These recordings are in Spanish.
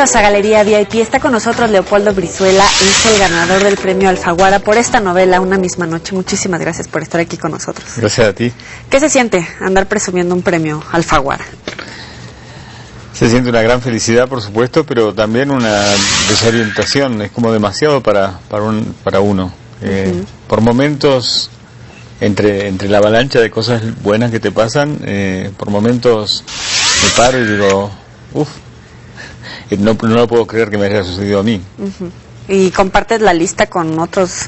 Bienvenidos a Galería VIP. Está con nosotros Leopoldo Brizuela, es el ganador del premio Alfaguara por esta novela, Una misma noche. Muchísimas gracias por estar aquí con nosotros. Gracias a ti. ¿Qué se siente andar presumiendo un premio Alfaguara? Se siente una gran felicidad, por supuesto, pero también una desorientación. Es como demasiado para uno. Por momentos, entre la avalancha de cosas buenas que te pasan, por momentos me paro y digo, no lo puedo creer que me haya sucedido a mí. Y compartes la lista con otros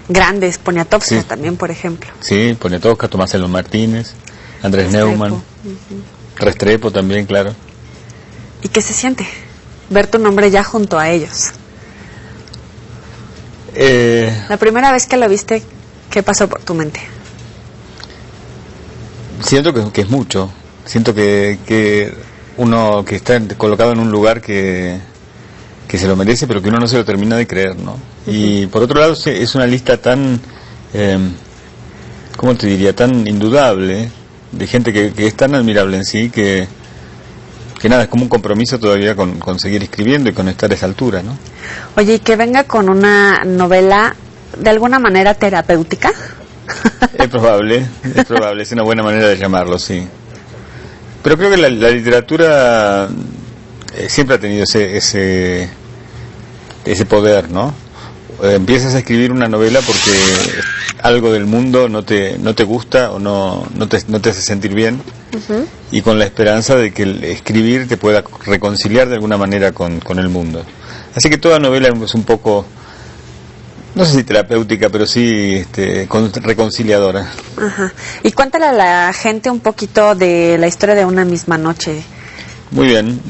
grandes, Poniatowska también, por ejemplo. Sí, Poniatowska, Tomás Elmo Martínez, Andrés Neumann, Restrepo también, claro. ¿Y qué se siente ver tu nombre ya junto a ellos? La primera vez que lo viste, ¿qué pasó por tu mente? Siento que es mucho. Siento que uno que está colocado en un lugar que se lo merece, pero que uno no se lo termina de creer, ¿no? Y por otro lado es una lista tan, ¿cómo te diría? Tan indudable, de gente que es tan admirable en sí, que nada, es como un compromiso todavía con seguir escribiendo y con estar a esa altura, ¿no? Oye, y que venga con una novela de alguna manera terapéutica. Es probable, es una buena manera de llamarlo, sí. Pero creo que la literatura siempre ha tenido ese poder, ¿no? Empiezas a escribir una novela porque algo del mundo no te gusta o no te hace sentir bien, y con la esperanza de que el escribir te pueda reconciliar de alguna manera con el mundo. Así que toda novela es un poco, no sé si terapéutica, pero sí reconciliadora. Y cuéntale a la gente un poquito de la historia de Una misma noche. Muy bien,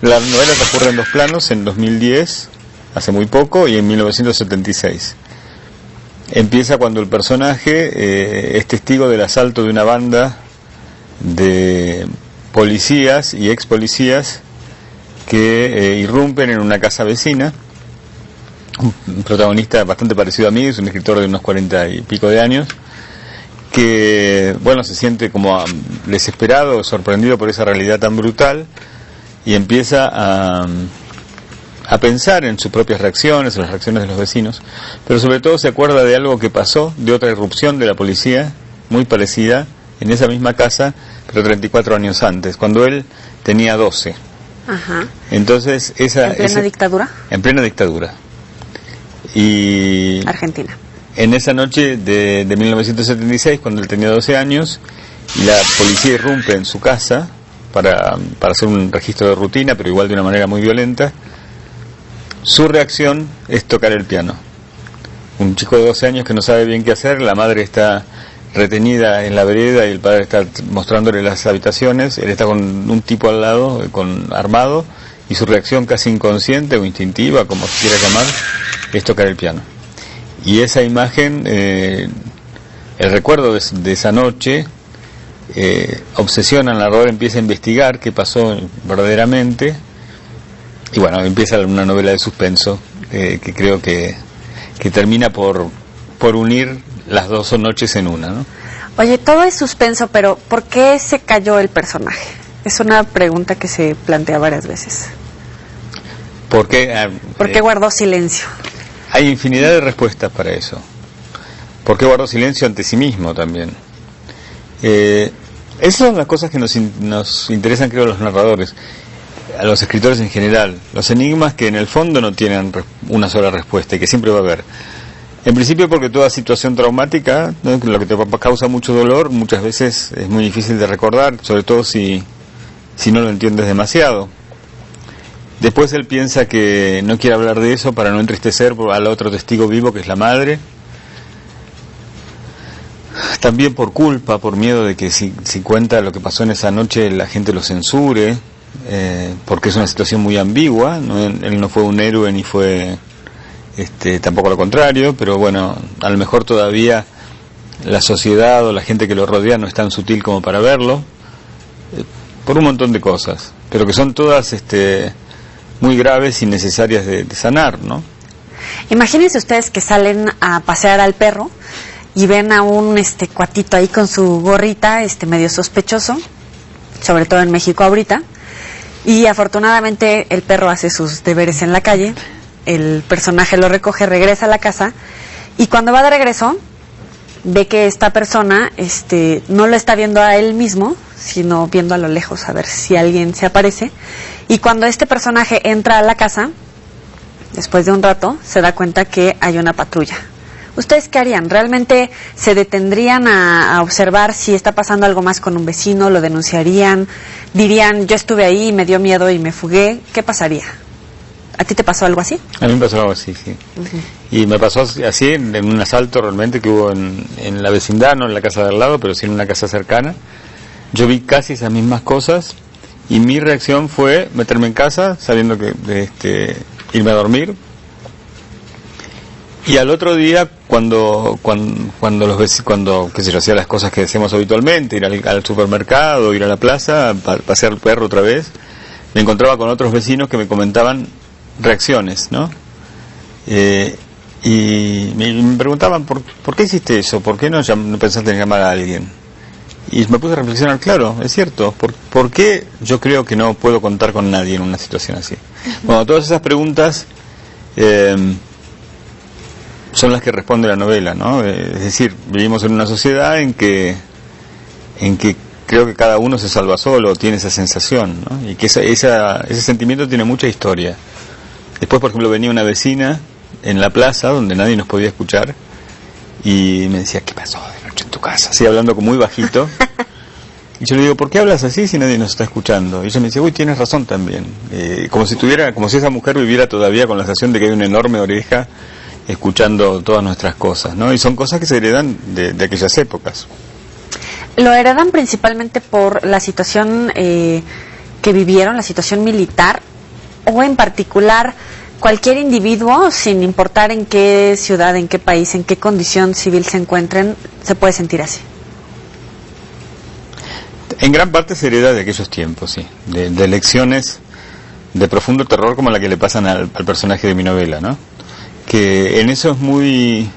la novela transcurre en dos planos, en 2010, hace muy poco, y en 1976. Empieza cuando el personaje es testigo del asalto de una banda de policías y ex policías que irrumpen en una casa vecina. Un protagonista bastante parecido a mí, es un escritor de unos 40 y pico de años, que se siente como desesperado, sorprendido por esa realidad tan brutal, y empieza a pensar en sus propias reacciones, en las reacciones de los vecinos, pero sobre todo se acuerda de algo que pasó, de otra irrupción de la policía, muy parecida, en esa misma casa, pero 34 años antes, cuando él tenía 12. Entonces, ¿En plena dictadura? En plena dictadura. Y Argentina. En esa noche de 1976, cuando él tenía 12 años, la policía irrumpe en su casa para hacer un registro de rutina, pero igual de una manera muy violenta. Su reacción es tocar el piano. Un chico de 12 años que no sabe bien qué hacer, la madre está retenida en la vereda y el padre está mostrándole las habitaciones, él está con un tipo al lado, armado, y su reacción casi inconsciente o instintiva, como se quiera llamar, es tocar el piano. Y esa imagen, el recuerdo de esa noche, obsesiona al narrador, empieza a investigar qué pasó verdaderamente, y empieza una novela de suspenso que creo que termina por unir las dos noches en una, ¿no? Oye, todo es suspenso, pero ¿por qué se cayó el personaje? Es una pregunta que se plantea varias veces. ¿Por qué? ¿Por qué guardó silencio? Hay infinidad de respuestas para eso. ¿Por qué guardó silencio ante sí mismo también? Esas son las cosas que nos interesan, creo, a los narradores, a los escritores en general. Los enigmas que en el fondo no tienen una sola respuesta y que siempre va a haber. En principio porque toda situación traumática, ¿no?, lo que te causa mucho dolor, muchas veces es muy difícil de recordar, sobre todo si no lo entiendes demasiado. Después él piensa que no quiere hablar de eso para no entristecer al otro testigo vivo, que es la madre. También por culpa, por miedo de que si cuenta lo que pasó en esa noche la gente lo censure, porque es una situación muy ambigua, ¿no? Él no fue un héroe ni fue tampoco lo contrario, pero a lo mejor todavía la sociedad o la gente que lo rodea no es tan sutil como para verlo, por un montón de cosas, pero que son todas muy graves y necesarias de sanar, ¿no? Imagínense ustedes que salen a pasear al perro y ven a un cuatito ahí con su gorrita, medio sospechoso, sobre todo en México ahorita, Y afortunadamente el perro hace sus deberes en la calle, el personaje lo recoge, regresa a la casa, y cuando va de regreso ve que esta persona no lo está viendo a él mismo, sino viendo a lo lejos a ver si alguien se aparece. Y cuando este personaje entra a la casa, después de un rato, se da cuenta que hay una patrulla. ¿Ustedes qué harían? ¿Realmente se detendrían a observar si está pasando algo más con un vecino? ¿Lo denunciarían? ¿Dirían, yo estuve ahí, me dio miedo y me fugué? ¿Qué pasaría? ¿A ti te pasó algo así? A mí me pasó algo así, sí. Y me pasó así en un asalto realmente que hubo en la vecindad, no en la casa de al lado, pero sí en una casa cercana. Yo vi casi esas mismas cosas y mi reacción fue meterme en casa sabiendo que irme a dormir. Y al otro día, cuando qué sé yo, hacía las cosas que hacemos habitualmente, ir al supermercado, ir a la plaza, pasear el perro otra vez, me encontraba con otros vecinos que me comentaban reacciones, ¿no? Y me preguntaban, ¿por qué hiciste eso? ¿Por qué no pensaste en llamar a alguien? Y me puse a reflexionar, claro, es cierto, ¿por qué yo creo que no puedo contar con nadie en una situación así? Bueno, todas esas preguntas son las que responde la novela, ¿no? Es decir, vivimos en una sociedad en que creo que cada uno se salva solo, tiene esa sensación, ¿no? Y que ese sentimiento tiene mucha historia. Después, por ejemplo, venía una vecina en la plaza donde nadie nos podía escuchar y me decía, ¿qué pasó de noche en tu casa? Así hablando como muy bajito. Y yo le digo, ¿por qué hablas así si nadie nos está escuchando? Y ella me dice, uy, tienes razón también. Como si esa mujer viviera todavía con la sensación de que hay una enorme oreja escuchando todas nuestras cosas, ¿no? Y son cosas que se heredan de aquellas épocas. Lo heredan principalmente por la situación que vivieron, la situación militar, o en particular cualquier individuo, sin importar en qué ciudad, en qué país, en qué condición civil se encuentren, se puede sentir así. En gran parte se hereda de aquellos tiempos, sí, de lecciones de profundo terror como la que le pasan al personaje de mi novela, ¿no? Que en eso es muy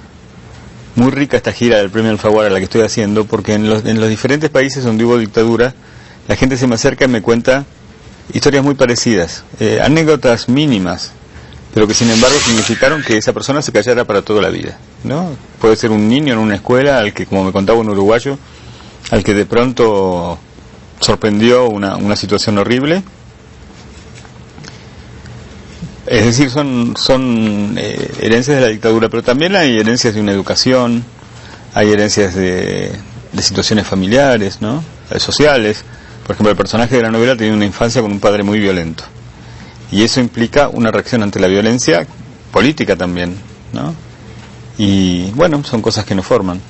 rica esta gira del Premio Alfaguara a la que estoy haciendo, porque en los diferentes países donde hubo dictadura, la gente se me acerca y me cuenta historias muy parecidas, anécdotas mínimas, pero que sin embargo significaron que esa persona se callara para toda la vida, ¿no? Puede ser un niño en una escuela al que, como me contaba un uruguayo, al que de pronto sorprendió una situación horrible. Es decir, son herencias de la dictadura, pero también hay herencias de una educación, hay herencias de situaciones familiares, ¿no? Sociales. Por ejemplo, el personaje de la novela tiene una infancia con un padre muy violento. Y eso implica una reacción ante la violencia política también, ¿no? Y bueno, son cosas que nos forman,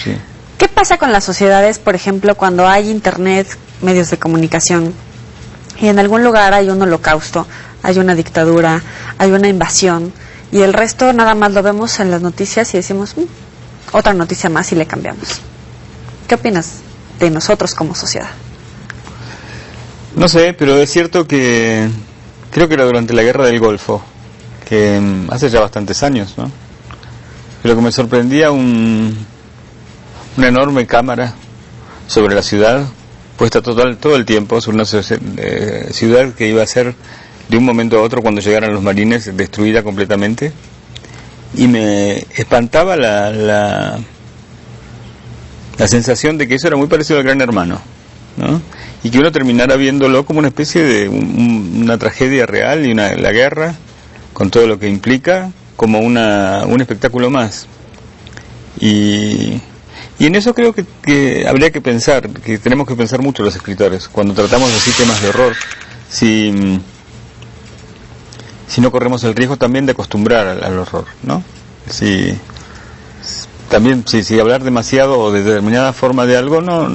sí. ¿Qué pasa con las sociedades, por ejemplo, cuando hay internet, medios de comunicación, y en algún lugar hay un holocausto, hay una dictadura, hay una invasión, y el resto nada más lo vemos en las noticias y decimos, otra noticia más y le cambiamos? ¿Qué opinas de nosotros como sociedad? No sé, pero es cierto que creo que era durante la Guerra del Golfo, que hace ya bastantes años, ¿no? Pero que me sorprendía una enorme cámara sobre la ciudad, puesta todo el tiempo sobre una ciudad que iba a ser de un momento a otro, cuando llegaran los marines, destruida completamente. Y me espantaba la sensación de que eso era muy parecido al Gran Hermano, ¿no? Y que uno terminara viéndolo como una especie de una tragedia real y la guerra, con todo lo que implica, como un espectáculo más. Y en eso creo que habría que pensar, que tenemos que pensar mucho los escritores, cuando tratamos así temas de horror, si no corremos el riesgo también de acostumbrar al horror, ¿no? Si hablar demasiado o de determinada forma de algo, no,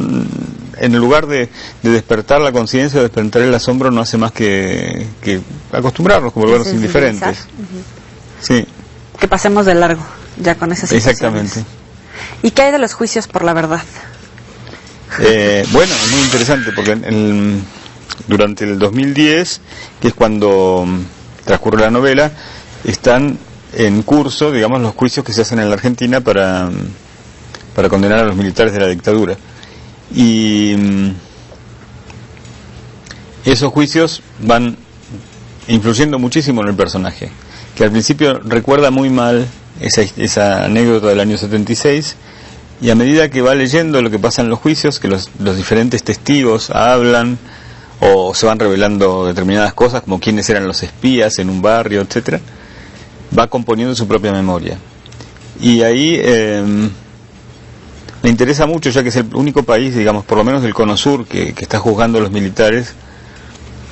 en lugar de despertar la conciencia, de despertar el asombro, no hace más que acostumbrarnos, como volvernos indiferentes. Sí. Que pasemos de largo ya con esas situaciones. Exactamente. ¿Y qué hay de los juicios por la verdad? Bueno, es muy interesante porque durante el 2010, que es cuando transcurre la novela, están en curso, digamos, los juicios que se hacen en la Argentina para condenar a los militares de la dictadura. Y esos juicios van influyendo muchísimo en el personaje, que al principio recuerda muy mal esa anécdota del año 76, y a medida que va leyendo lo que pasa en los juicios, que los diferentes testigos hablan o se van revelando determinadas cosas, como quiénes eran los espías en un barrio, etcétera, va componiendo su propia memoria. Y ahí me interesa mucho, ya que es el único país, digamos, por lo menos del Cono Sur, que está juzgando a los militares.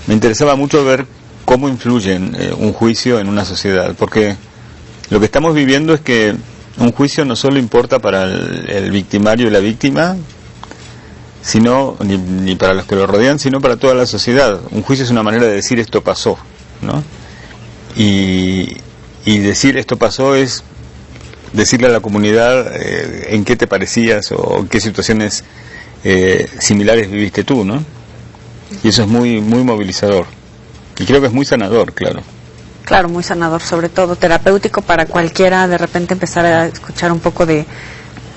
Me interesaba mucho ver cómo influyen un juicio en una sociedad, porque lo que estamos viviendo es que un juicio no solo importa para el victimario y la víctima, sino ni para los que lo rodean, sino para toda la sociedad. Un juicio es una manera de decir esto pasó, ¿no? Y decir esto pasó es decirle a la comunidad en qué te parecías o en qué situaciones similares viviste tú, ¿no? Y eso es muy muy movilizador. Y creo que es muy sanador, claro. Claro, muy sanador, sobre todo terapéutico para cualquiera, de repente empezar a escuchar un poco de,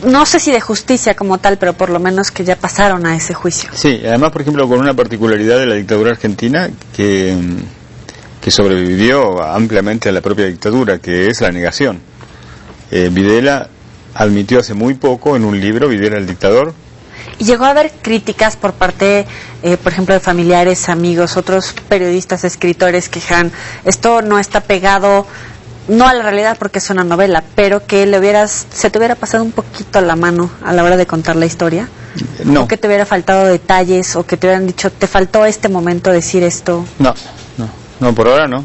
no sé si de justicia como tal, pero por lo menos que ya pasaron a ese juicio. Sí, además, por ejemplo, con una particularidad de la dictadura argentina que sobrevivió ampliamente a la propia dictadura, que es la negación. Videla admitió hace muy poco en un libro, Videla el dictador. Y llegó a haber críticas por parte, por ejemplo, de familiares, amigos, otros periodistas, escritores que dijeron, esto no está pegado, no a la realidad porque es una novela, pero que se te hubiera pasado un poquito la mano a la hora de contar la historia. No. O que te hubiera faltado detalles, o que te hubieran dicho, te faltó este momento decir esto. No, por ahora no.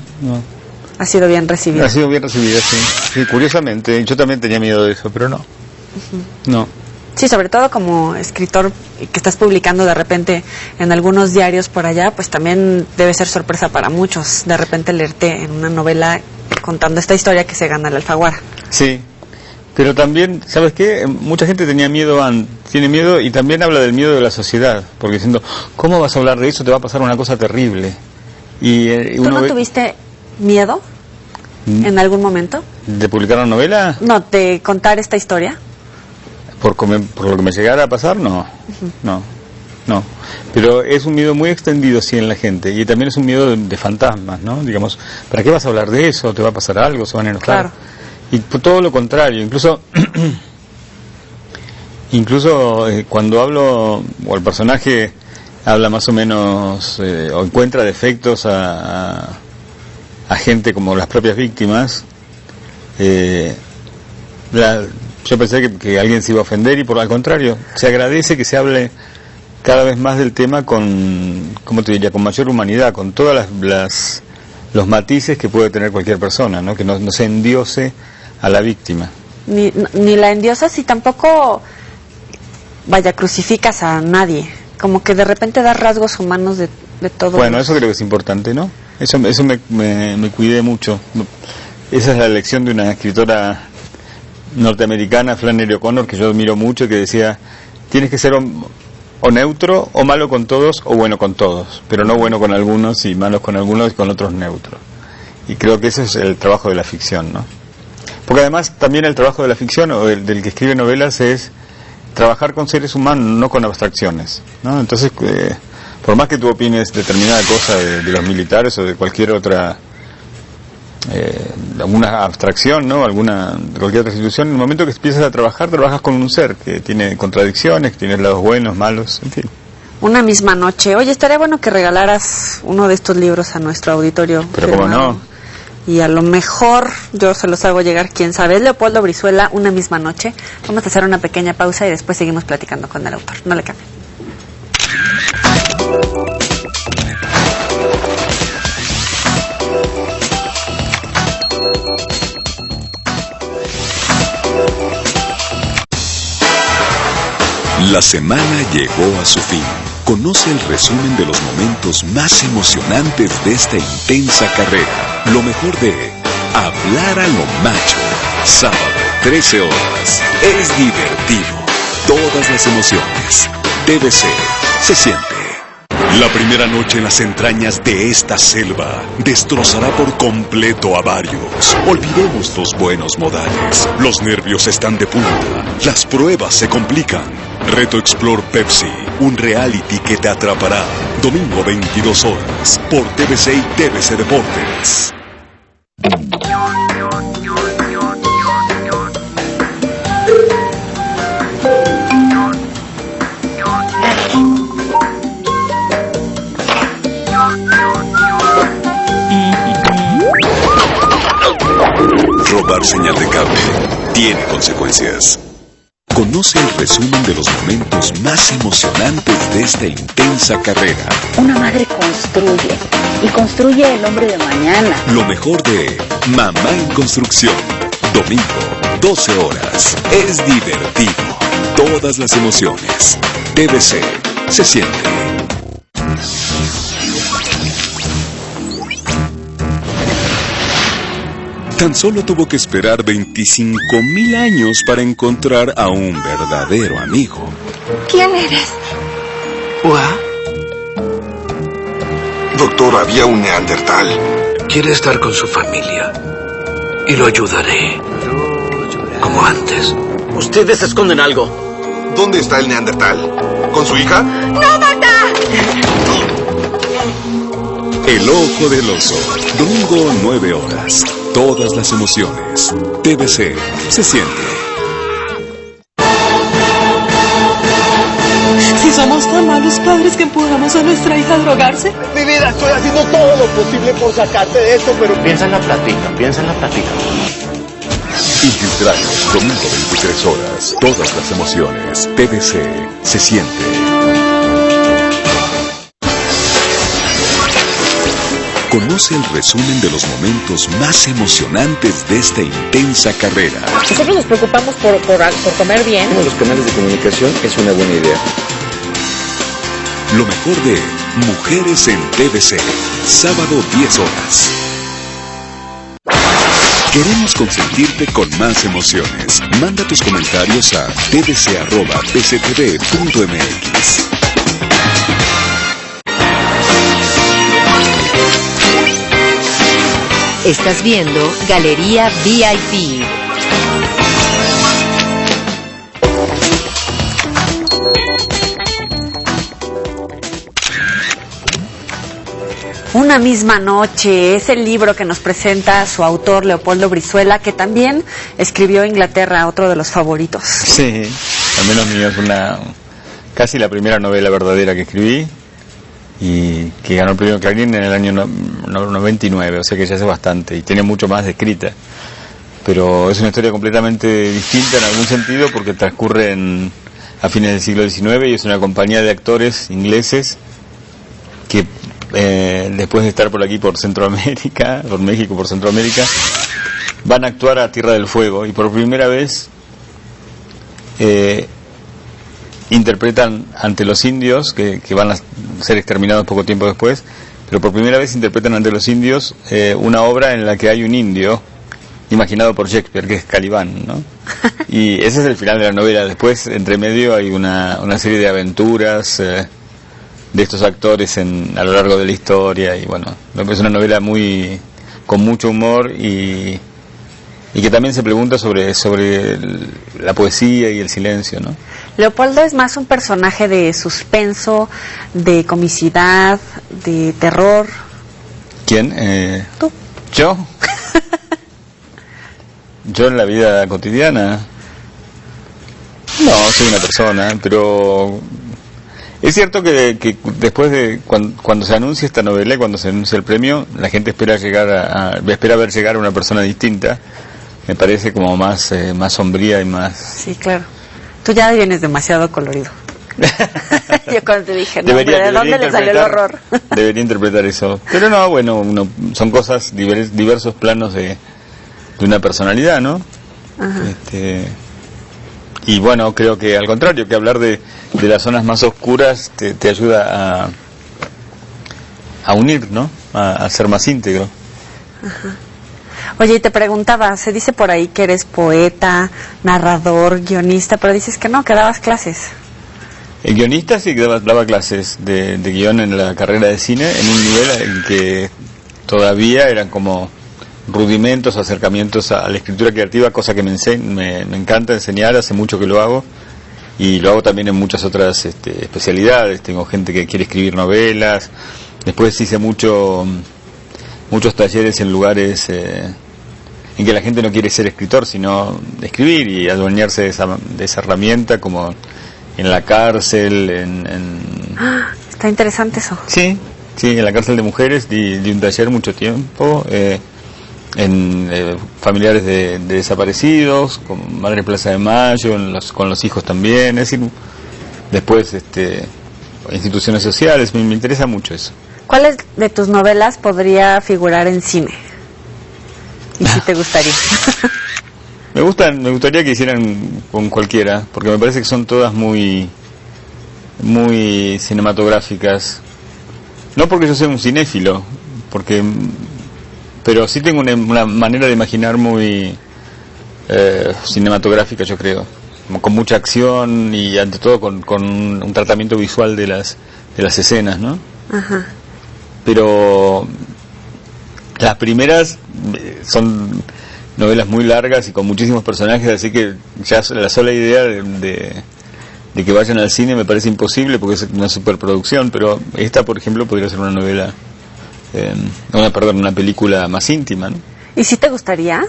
Ha sido bien recibida. Ha sido bien recibida, sí. Sí, curiosamente, yo también tenía miedo de eso, pero no. No. Sí, sobre todo como escritor que estás publicando de repente en algunos diarios por allá, pues también debe ser sorpresa para muchos de repente leerte en una novela contando esta historia que se gana la Alfaguara. Sí, pero también, ¿sabes qué? Mucha gente tiene miedo y también habla del miedo de la sociedad, porque diciendo, ¿cómo vas a hablar de eso? Te va a pasar una cosa terrible. Y ¿Tú no tuviste miedo en algún momento? ¿De publicar una novela? No, de contar esta historia. Por lo que me llegara a pasar, no. No. Pero es un miedo muy extendido, sí, en la gente. Y también es un miedo de fantasmas, ¿no? Digamos, ¿para qué vas a hablar de eso? ¿Te va a pasar algo? ¿Se van a enojar? Claro. Y todo lo contrario. Incluso cuando hablo, o el personaje habla más o menos, o encuentra defectos a gente como las propias víctimas, yo pensé que alguien se iba a ofender, y por el contrario, se agradece que se hable cada vez más del tema con, ¿cómo te diría?, con mayor humanidad, con todas los matices que puede tener cualquier persona, ¿no? Que no se endiose a la víctima. Ni la endiosas y tampoco, crucificas a nadie. Como que de repente das rasgos humanos de todo. Bueno, eso creo que es importante, ¿no? Eso me cuidé mucho. Esa es la lección de una escritora norteamericana, Flannery O'Connor, que yo admiro mucho, que decía, tienes que ser o neutro, o malo con todos, o bueno con todos, pero no bueno con algunos y malos con algunos y con otros neutros. Y creo que ese es el trabajo de la ficción, ¿no? Porque además también el trabajo de la ficción, o del que escribe novelas, es trabajar con seres humanos, no con abstracciones, ¿no? Entonces, por más que tú opines determinada cosa de los militares o de cualquier otra alguna abstracción, ¿no? Cualquier otra institución, en el momento que empiezas a trabajas con un ser que tiene contradicciones, que tiene lados buenos, malos, en fin. Una misma noche. Oye, estaría bueno que regalaras uno de estos libros a nuestro auditorio. Pero cómo no. Y a lo mejor yo se los hago llegar, quién sabe. Es Leopoldo Brizuela, Una misma noche. Vamos a hacer una pequeña pausa y después seguimos platicando con el autor. No le cambien. La semana llegó a su fin. Conoce el resumen de los momentos más emocionantes de esta intensa carrera. Lo mejor de Hablar a lo Macho. Sábado, 13 horas. Es divertido. Todas las emociones. TVC. Se siente. La primera noche en las entrañas de esta selva destrozará por completo a varios. Olvidemos los buenos modales. Los nervios están de punta. Las pruebas se complican. Reto Explore Pepsi. un reality que te atrapará. Domingo 22 horas por TVC y TVC Deportes. Robar señal de cable tiene consecuencias. Conoce el resumen de los momentos más emocionantes de esta intensa carrera. Una madre construye, y construye el hombre de mañana. Lo mejor de Mamá en Construcción. Domingo, 12 horas. Es divertido. Todas las emociones. TVC se siente. Tan solo tuvo que esperar 25,000 años para encontrar a un verdadero amigo. ¿Quién eres? ¿Ua? Doctor, había un neandertal. Quiere estar con su familia. Y lo ayudaré. Como antes. Ustedes esconden algo. ¿Dónde está el neandertal? ¿Con su hija? ¡No, mamá! El ojo del oso. Domingo, 9 horas. Todas las emociones. TVC se siente. Si somos tan malos padres que empujamos a nuestra hija a drogarse. Mi vida, estoy haciendo todo lo posible por sacarte de esto, pero piensa en la plática. Infiltrado. Domingo, 23 horas. Todas las emociones. TVC se siente. Conoce el resumen de los momentos más emocionantes de esta intensa carrera. Nosotros nos preocupamos por comer bien. En los canales de comunicación es una buena idea. Lo mejor de Mujeres en TVC. Sábado, 10 horas. Queremos consentirte con más emociones. Manda tus comentarios a tvc@pctv.mx. Estás viendo Galería VIP. Una misma noche es el libro que nos presenta su autor Leopoldo Brizuela, que también escribió Inglaterra, otro de los favoritos. Sí, al menos mío es casi la primera novela verdadera que escribí y que ganó el premio Clarín en el año 99, o sea que ya hace bastante y tiene mucho más de escrita. Pero es una historia completamente distinta en algún sentido porque transcurre a fines del siglo XIX y es una compañía de actores ingleses que después de estar por aquí, por Centroamérica, por México, por Centroamérica, van a actuar a Tierra del Fuego y por primera vez interpretan ante los indios, que van a ser exterminados poco tiempo después, pero por primera vez interpretan ante los indios una obra en la que hay un indio imaginado por Shakespeare, que es Calibán, ¿no? Y ese es el final de la novela. Después, entre medio, hay una serie de aventuras de estos actores a lo largo de la historia, y bueno, es una novela con mucho humor y que también se pregunta sobre la poesía y el silencio, ¿no? Leopoldo es más un personaje de suspenso, de comicidad, de terror. ¿Quién? ¿Tú? ¿Yo? ¿Yo en la vida cotidiana? No, soy una persona, pero es cierto que después de cuando se anuncia esta novela y cuando se anuncia el premio, la gente espera ver llegar a una persona distinta. Me parece como más sombría y más... Sí, claro. Tú ya vienes demasiado colorido. Yo cuando te dije, no, debería ¿de dónde le salió el horror? Debería interpretar eso. Pero no, bueno, son cosas, diversos planos de una personalidad, ¿no? Ajá. Y bueno, creo que al contrario, que hablar de las zonas más oscuras te ayuda a unir, ¿no? A ser más íntegro. Ajá. Oye, y te preguntaba, se dice por ahí que eres poeta, narrador, guionista, pero dices que no, que dabas clases. El guionista sí que daba clases de guión en la carrera de cine, en un nivel en que todavía eran como rudimentos, acercamientos a la escritura creativa, cosa que me encanta enseñar, hace mucho que lo hago, y lo hago también en muchas otras especialidades. Tengo gente que quiere escribir novelas. Después hice muchos talleres en lugares en que la gente no quiere ser escritor, sino escribir y adueñarse de esa herramienta, como en la cárcel, Está interesante eso. Sí, en la cárcel de mujeres di un taller mucho tiempo, en familiares de desaparecidos, con Madre Plaza de Mayo, con los hijos también, es decir, después instituciones sociales. Me interesa mucho eso. ¿Cuáles de tus novelas podría figurar en cine? ¿Y si te gustaría? Me gustaría que hicieran con cualquiera, porque me parece que son todas muy cinematográficas. No porque yo sea un cinéfilo, pero sí tengo una manera de imaginar muy cinematográfica, yo creo, con mucha acción y ante todo con un tratamiento visual de las escenas, ¿no? Ajá. Pero las primeras son novelas muy largas y con muchísimos personajes, así que ya la sola idea de que vayan al cine me parece imposible, porque es una superproducción. Pero esta, por ejemplo, podría ser una novela, una película más íntima, ¿no? ¿Y si te gustaría?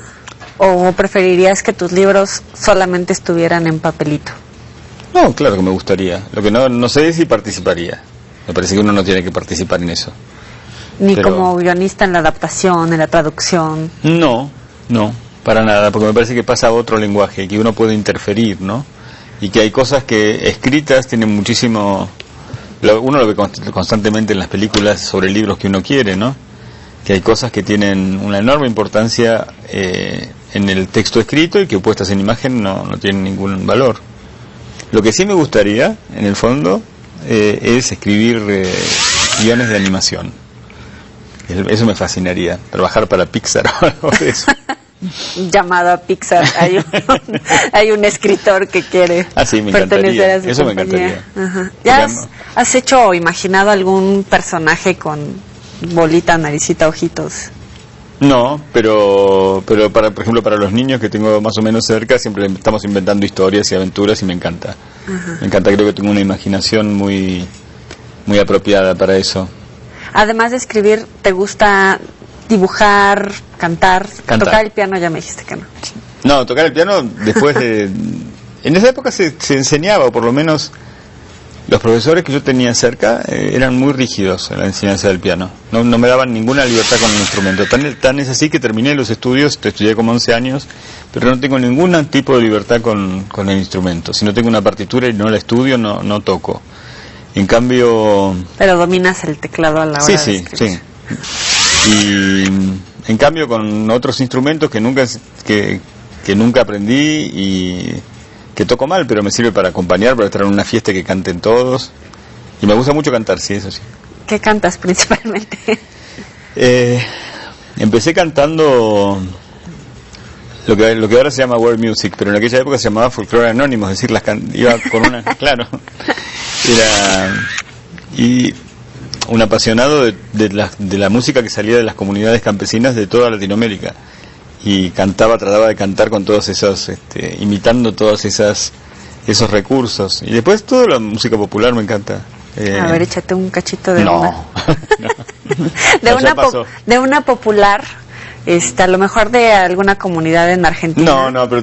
¿O preferirías que tus libros solamente estuvieran en papelito? No, claro que me gustaría. Lo que no sé es si participaría. Me parece que uno no tiene que participar en eso. Ni como guionista en la adaptación, en la traducción. No, para nada, porque me parece que pasa a otro lenguaje, que uno puede interferir, ¿no? Y que hay cosas que escritas tienen muchísimo... Uno lo ve constantemente en las películas sobre libros que uno quiere, ¿no? Que hay cosas que tienen una enorme importancia en el texto escrito y que puestas en imagen no tienen ningún valor. Lo que sí me gustaría, en el fondo, es escribir guiones de animación. Eso me fascinaría, trabajar para Pixar o algo de eso. Llamado a Pixar, hay un escritor que quiere pertenecer a su eso compañía. Me encantaría. Ajá. ¿Ya has hecho o imaginado algún personaje con bolita, naricita, ojitos? No, pero por ejemplo, para los niños que tengo más o menos cerca, siempre estamos inventando historias y aventuras y me encanta. Ajá. Me encanta, creo que tengo una imaginación muy apropiada para eso. Además de escribir, ¿te gusta dibujar, cantar? Tocar el piano? Ya me dijiste que no. No, tocar el piano después de... En esa época se enseñaba, o por lo menos los profesores que yo tenía cerca eran muy rígidos en la enseñanza del piano. No me daban ninguna libertad con el instrumento. Tan es así que terminé los estudios, estudié como 11 años, pero no tengo ningún tipo de libertad con el instrumento. Si no tengo una partitura y no la estudio, no toco. En cambio... Pero dominas el teclado a la hora de escribir. Sí. Y en cambio con otros instrumentos que nunca aprendí y que toco mal, pero me sirve para acompañar, para estar en una fiesta que canten todos. Y me gusta mucho cantar, sí, eso sí. ¿Qué cantas principalmente? Empecé cantando lo que ahora se llama world music, pero en aquella época se llamaba folclore anónimo, es decir, iba con una... Claro. Y un apasionado de la música que salía de las comunidades campesinas de toda Latinoamérica, y trataba de cantar con todos esos, imitando todos esos recursos. Y después toda la música popular me encanta. A ver, échate un cachito de no. de una popular, a lo mejor de alguna comunidad en Argentina. No, pero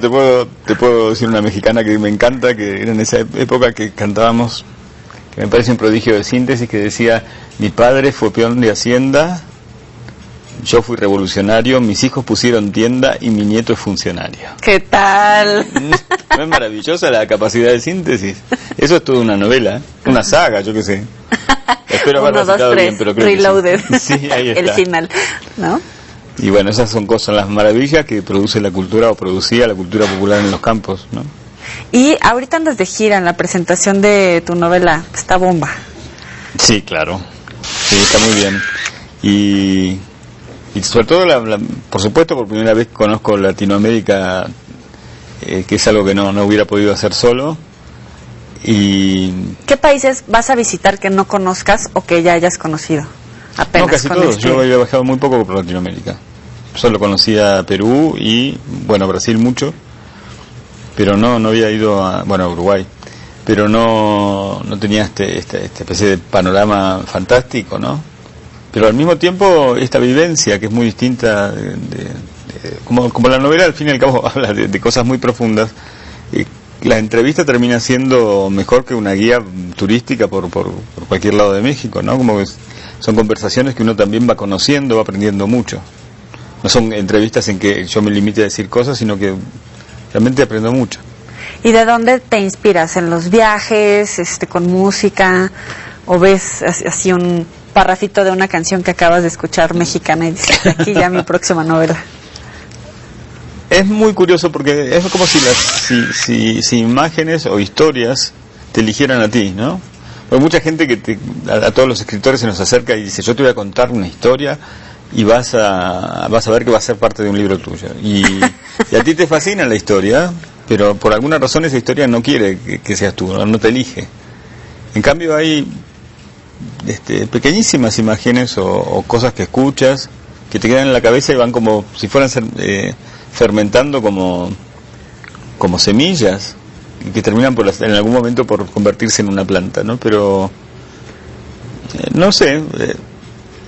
te puedo decir una mexicana que me encanta, que era en esa época que cantábamos, que me parece un prodigio de síntesis, que decía: mi padre fue peón de hacienda, yo fui revolucionario, mis hijos pusieron tienda y mi nieto es funcionario. ¿Qué tal? ¿No es maravillosa la capacidad de síntesis? Eso es toda una novela, una saga, yo qué sé. Espero haberlo citado bien, pero creo Reloaded. Que sí. Sí, ahí está. El final, ¿no? Y bueno, esas son las maravillas que produce la cultura, o producía la cultura popular en los campos, ¿no? Y ahorita andas de gira en la presentación de tu novela, está bomba. Sí, claro. Sí, está muy bien. Y sobre todo, por supuesto, por primera vez conozco Latinoamérica, que es algo que no hubiera podido hacer solo. Y ¿qué países vas a visitar que no conozcas o que ya hayas conocido? Apenas. No, casi todos. Yo había viajado muy poco por Latinoamérica. Solo conocía Perú y, Brasil mucho. Pero no había ido a Uruguay. pero no tenía esta especie de panorama fantástico, ¿no? Pero al mismo tiempo esta vivencia que es muy distinta, como la novela al fin y al cabo habla de cosas muy profundas, la entrevista termina siendo mejor que una guía turística por cualquier lado de México, ¿no? Como que son conversaciones que uno también va conociendo, va aprendiendo mucho. No son entrevistas en que yo me limite a decir cosas, sino que realmente aprendo mucho. ¿Y de dónde te inspiras? ¿En los viajes, con música? ¿O ves así un parrafito de una canción que acabas de escuchar mexicana y dices, aquí ya mi próxima novela? Es muy curioso porque es como si imágenes o historias te eligieran a ti, ¿no? Hay mucha gente que a todos los escritores se nos acerca y dice, yo te voy a contar una historia y vas a ver que va a ser parte de un libro tuyo. Y a ti te fascina la historia, pero por alguna razón esa historia no quiere que seas tú, no te elige. En cambio hay pequeñísimas imágenes o cosas que escuchas que te quedan en la cabeza y van como si fueran fermentando como semillas y que terminan en algún momento por convertirse en una planta, ¿no? Pero no sé,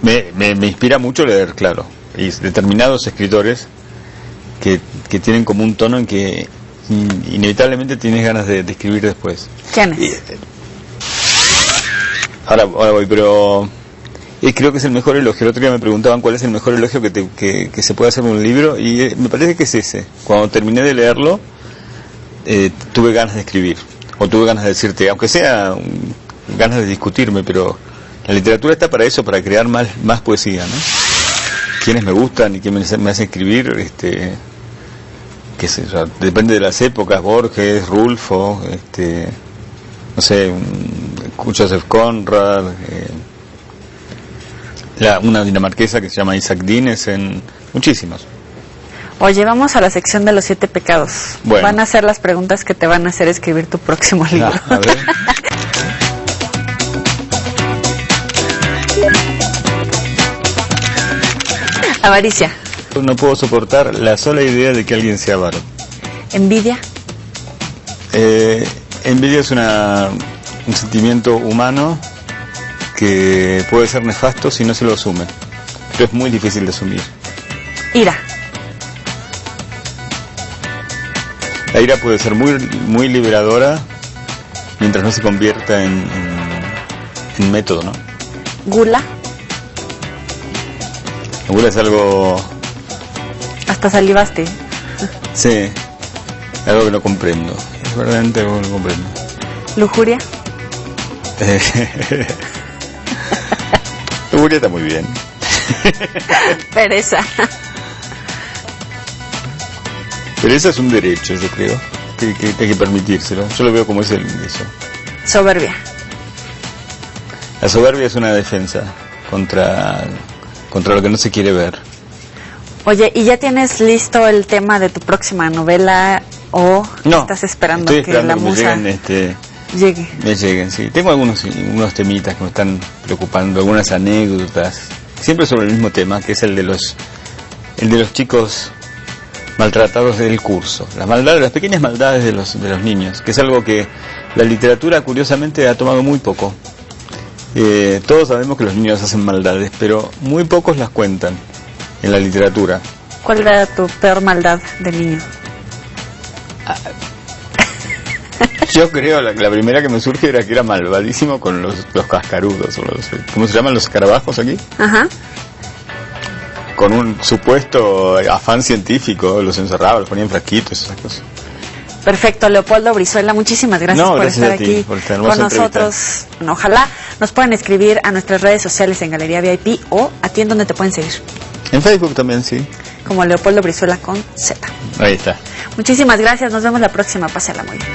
me inspira mucho leer, claro, y determinados escritores que tienen como un tono en que inevitablemente tienes ganas de escribir después. ¿Quién es? Ahora voy, pero creo que es el mejor elogio. El otro día me preguntaban cuál es el mejor elogio que se puede hacer en un libro, y me parece que es ese. Cuando terminé de leerlo, tuve ganas de escribir, o tuve ganas de decirte, aunque sea ganas de discutirme, pero la literatura está para eso, para crear más poesía, ¿no? Quienes me gustan y quienes me hacen escribir, qué sé yo, depende de las épocas, Borges, Rulfo, no sé, Joseph Conrad, una dinamarquesa que se llama Isaac Dinesen, muchísimos. Oye, vamos a la sección de los 7 pecados. Bueno. Van a ser las preguntas que te van a hacer escribir tu próximo libro. A ver. Avaricia. No puedo soportar la sola idea de que alguien sea avaro. Envidia. Envidia es un sentimiento humano que puede ser nefasto si no se lo asume, pero es muy difícil de asumir. Ira. La ira puede ser muy liberadora mientras no se convierta en método, ¿no? Gula. La gula es algo... Hasta salivaste. Sí, algo que no comprendo. Es verdaderamente algo que no comprendo. Lujuria. Lujuria está muy bien. Pereza. Pero eso es un derecho, yo creo, que hay que permitírselo. Yo lo veo como eso. Soberbia. La soberbia es una defensa contra lo que no se quiere ver. Oye, ¿y ya tienes listo el tema de tu próxima novela o no, estás esperando estoy esperando que la musa llegue? Me lleguen, sí. Tengo unos temitas que me están preocupando, algunas anécdotas, siempre sobre el mismo tema, que es el de los chicos maltratados del curso, las pequeñas maldades de los niños, que es algo que la literatura curiosamente ha tomado muy poco. Todos sabemos que los niños hacen maldades, pero muy pocos las cuentan en la literatura. ¿Cuál era tu peor maldad de niño? Yo creo la primera que me surge era que era malvadísimo con los cascarudos, o ¿cómo se llaman los escarabajos aquí? Ajá. Con un supuesto afán científico, los encerraba, los ponía en frasquitos, esas cosas. Perfecto, Leopoldo Brizuela, muchísimas gracias por estar aquí con nosotros. Bueno, ojalá nos puedan escribir a nuestras redes sociales en Galería VIP, o a ti en donde te pueden seguir. En Facebook también, sí. Como Leopoldo Brizuela con Z. Ahí está. Muchísimas gracias, nos vemos la próxima, pásala muy bien.